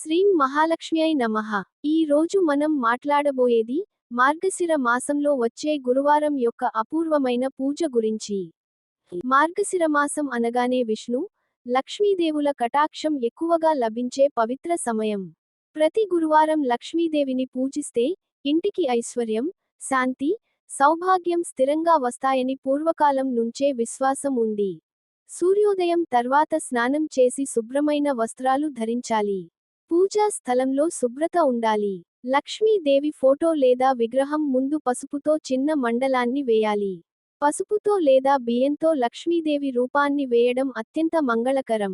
శ్రీం మహాలక్ష్మ్యై నమః. ఈ రోజు మనం మాట్లాడబోయేది మార్గశిర మాసంలో వచ్చే గురువారం యొక్క అపూర్వమైన పూజ గురించి. మార్గశిర మాసం అనగానే విష్ణు, లక్ష్మీదేవుల కటాక్షం ఎక్కువగా లభించే పవిత్ర సమయం. ప్రతి గురువారం లక్ష్మీదేవిని పూజిస్తే ఇంటికి ఐశ్వర్యం, శాంతి, సౌభాగ్యం స్థిరంగా వస్తాయని పూర్వకాలం నుంచే విశ్వాసం ఉంది. సూర్యోదయం తర్వాత స్నానం చేసి శుభ్రమైన వస్త్రాలు ధరించాలి. పూజా స్థలంలో శుభ్రత ఉండాలి. లక్ష్మీదేవి ఫోటో లేదా విగ్రహం ముందు పసుపుతో చిన్న మండలాన్ని వేయాలి. పసుపుతో లేదా బియ్యంతో లక్ష్మీదేవి రూపాన్ని వేయడం అత్యంత మంగళకరం.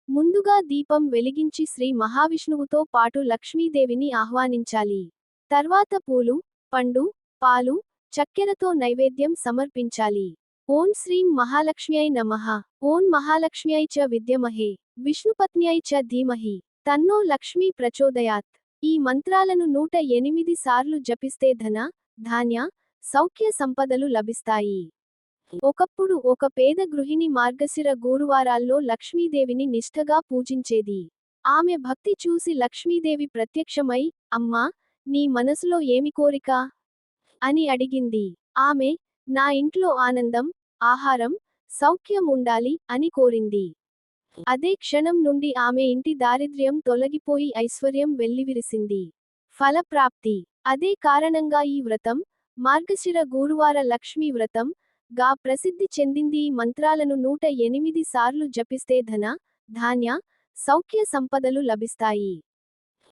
ముందుగా దీపం వెలిగించి శ్రీ మహావిష్ణువుతో పాటు లక్ష్మీదేవిని ఆహ్వానించాలి. తర్వాత పూలు, పండు, పాలు, చక్కెరతో నైవేద్యం సమర్పించాలి. ఓం శ్రీం మహాలక్ష్మ్యై నమః. ఓం మహాలక్ష్మ్యై చ విద్యమహే, విష్ణుపత్న్యై చ ధీమహి, తన్నో లక్ష్మీ ప్రచోదయాత్. ఈ మంత్రాలను 108 సార్లు జపిస్తే ధన, ధాన్య, సౌఖ్య సంపదలు లభిస్తాయి. ఒకప్పుడు ఒక పేద గృహిణి మార్గశిర గురువారాల్లో లక్ష్మీదేవిని నిష్ఠగా పూజించేది. ఆమె భక్తి చూసి లక్ష్మీదేవి ప్రత్యక్షమై, అమ్మా, నీ మనసులో ఏమి కోరిక? అని అడిగింది. ఆమె, నా ఇంట్లో ఆనందం, ఆహారం, సౌఖ్యం ఉండాలి అని కోరింది. అదే క్షణం నుండి ఆమె ఇంటి దారిద్ర్యం తొలగిపోయి ఐశ్వర్యం వెల్లివిరిసింది. ఫలప్రాప్తి. అదే కారణంగా ఈ వ్రతం, మార్గశిర గురువార లక్ష్మీ వ్రతం గా ప్రసిద్ధి చెందింది. ఈ మంత్రాలను 108 సార్లు జపిస్తే ధన, ధాన్య, సౌఖ్య సంపదలు లభిస్తాయి.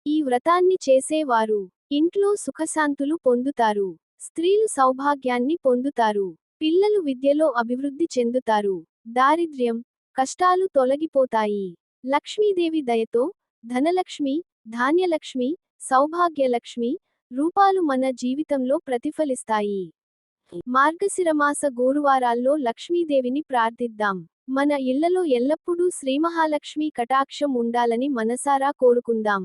ఈ వ్రతాన్ని చేసేవారు ఇంట్లో సుఖశాంతులు పొందుతారు. స్త్రీలు సౌభాగ్యాన్ని పొందుతారు. పిల్లలు విద్యలో అభివృద్ధి చెందుతారు. దారిద్ర్యం, కష్టాలు తొలగిపోతాయి. లక్ష్మీదేవి దయతో ధనలక్ష్మి, ధాన్యలక్ష్మి, సౌభాగ్యలక్ష్మి రూపాలు మన జీవితంలో ప్రతిఫలిస్తాయి. మార్గశిరమాస గురువారాల్లో లక్ష్మీదేవిని ప్రార్థిద్దాం. మన ఇళ్లలో ఎల్లప్పుడూ శ్రీమహాలక్ష్మి కటాక్షం ఉండాలని మనసారా కోరుకుందాం.